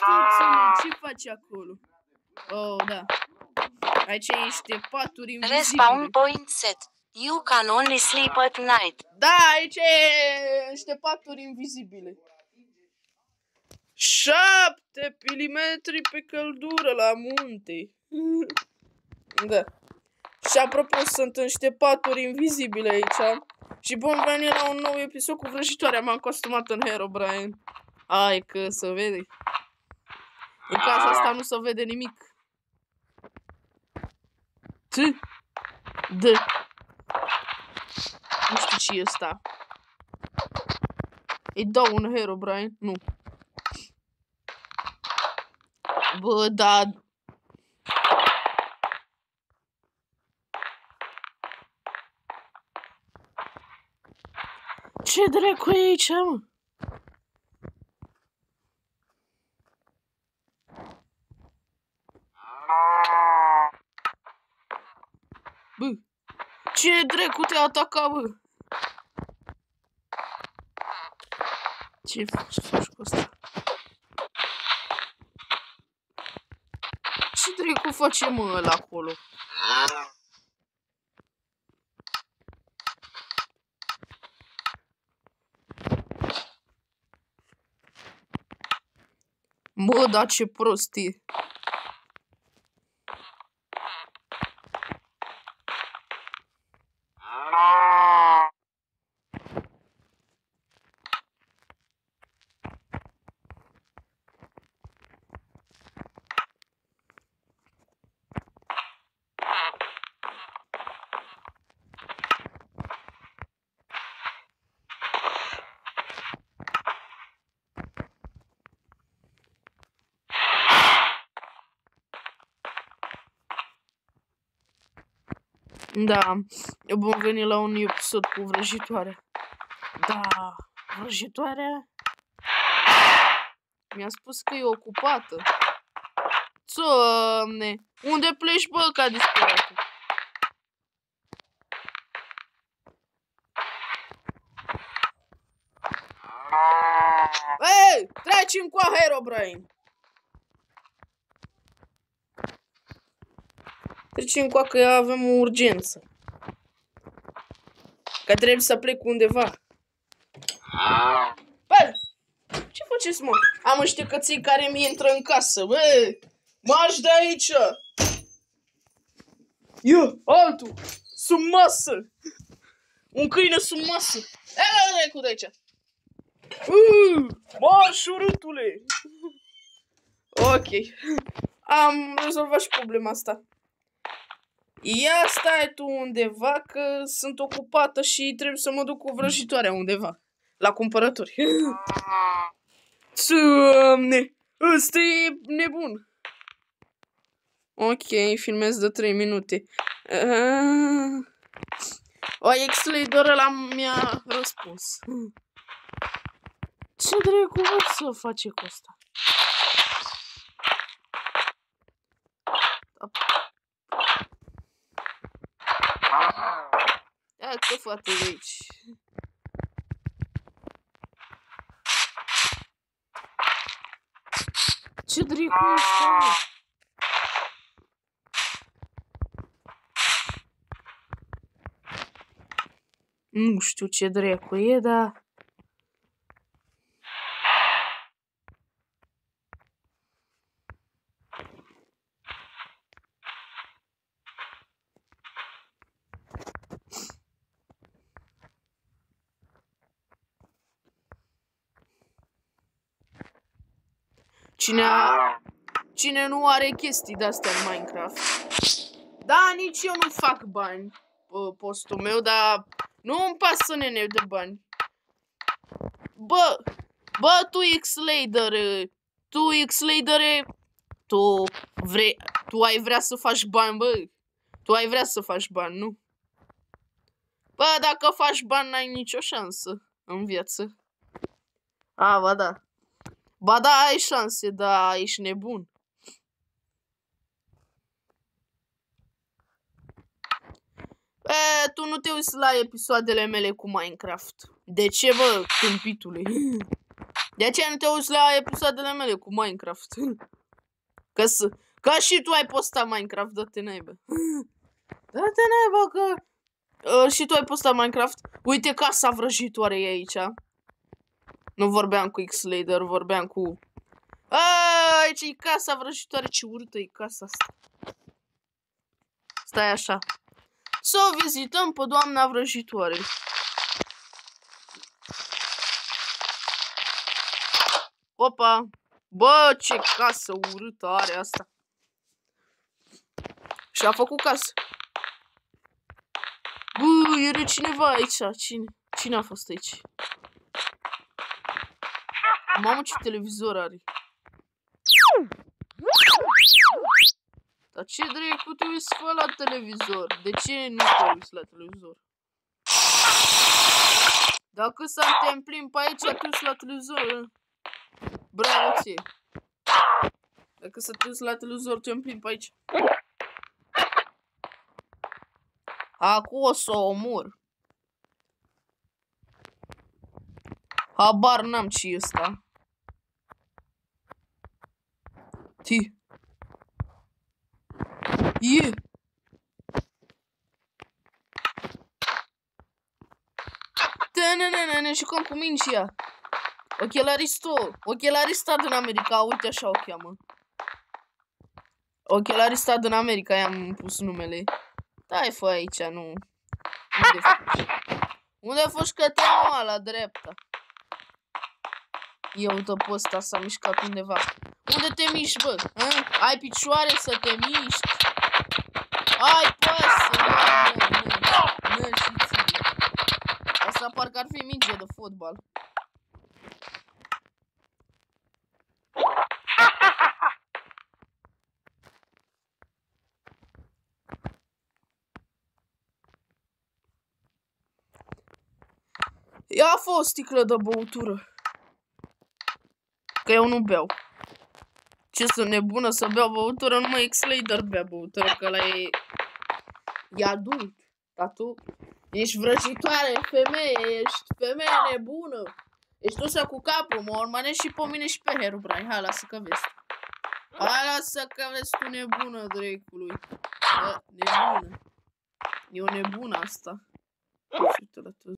Măstuțule, ce faci acolo? Oh, da. Aici e niște paturi invizibile. Respawn point set. You can only sleep at night. Da, aici e niște paturi invizibile. 7 milimetri pe căldură la munte. Da. Și apropo, sunt niște paturi invizibile aici. Și bun venit la un nou episod cu vrăjitoarea. M-am costumat în Herobrine. Hai că se vede. În casa asta nu se vede nimic. Nu știu ce e ăsta. Îi dau un Herobrine? Nu. Bă, da. Ce dracu e aici, mă? Bă, cine dracu te ataca, bă? Ce faci cu asta? Ce dracu face, mă, ăla acolo? Bă, da, ce prostie. Da, eu bun venit la un episod cu vrăjitoarea. Da, vrăjitoarea mi-a spus că e ocupată. Doamne, unde pleci, bă, ca disperatul? Ei, treci-mi cu Herobrine. Trecem cu că avem o urgență. Că trebuie să plec undeva. Bă, ce faceți, mă? Am niște căței care mi intră în casă. Bă, marș de aici! Ia, altul! Sub masă! Un câine sub masă! Ia, cu de aici! Marș, urâtule! Ok. Am rezolvat și problema asta. Ia stai tu undeva că sunt ocupată și trebuie să mă duc cu vrăjitoarea undeva. La cumpărături. Doamne! Ăsta e nebun. Ok, filmez de 3 minute. O X-Lader ăla mi-a răspuns. Ce dracu vă să face cu asta? Ia că fată de aici. Ce dracu e asta? Nu știu ce dracu e, dar... Cine nu are chestii de-astea în Minecraft? Da, nici eu nu fac bani pe postul meu, dar nu îmi pasă, nene, de bani. Bă, tu X-Lader, tu ai vrea să faci bani, bă? Tu ai vrea să faci bani, nu? Bă, dacă faci bani, n-ai nicio șansă în viață. A, ba da. Ba da, ai șanse, dar ești nebun. Tu nu te uiți la episoadele mele cu Minecraft. De ce, bă, tâmpitule? De aceea nu te uiți la episoadele mele cu Minecraft. Ca și tu ai postat Minecraft, dă-te naiba. Dă-te naiba că... și tu ai postat Minecraft. Uite casa vrăjitoare e aici. Nu vorbeam cu X-Lader, vorbeam cu... Aici e casa vrăjitoare, ce urâtă e casa asta. Stai așa. Să o vizităm pe doamna vrăjitoare. Opa! Bă, ce casă urâtă are asta. Și-a făcut casă. Bă, era cineva aici. Cine a fost aici? Mamă, ce televizor are. Dar ce dracu te uiți fă la televizor? De ce nu te uiți la televizor? Dacă să te plimbi pe aici, te uiți la televizor. Bravo ție. Dacă să te uiți la televizor, te plimbi pe aici. Acum o să o omor. Habar n-am ce e ăsta. Ti. E. Ne jucăm cu mingea. Ochelarista din America, uite așa o cheamă. Ochelarista din America, i-am pus numele. Stai, fă aici, nu. Unde fugi? Unde fugi că te am la dreapta? Eu uite pe ăsta s-a mișcat undeva. Unde te miști, bă? Ai picioare să te miști? Ai păsă, nu și ție. Asta parcă ar fi minge de fotbal. Ia-fă o sticlă de băutură. Că eu nu beau. Ce sunt nebună să beau băutură? Numai X-Lader bea băutură, că ăla e adult. Dar tu ești vrăjitoare, femeie, ești femeie nebună. Ești dusă cu capul, mă urmărești și pe mine și pe Herobrine. Hai, lasă că vezi. Hai, lasă că vezi tu nebună, drecului. Nebună. E o nebună asta.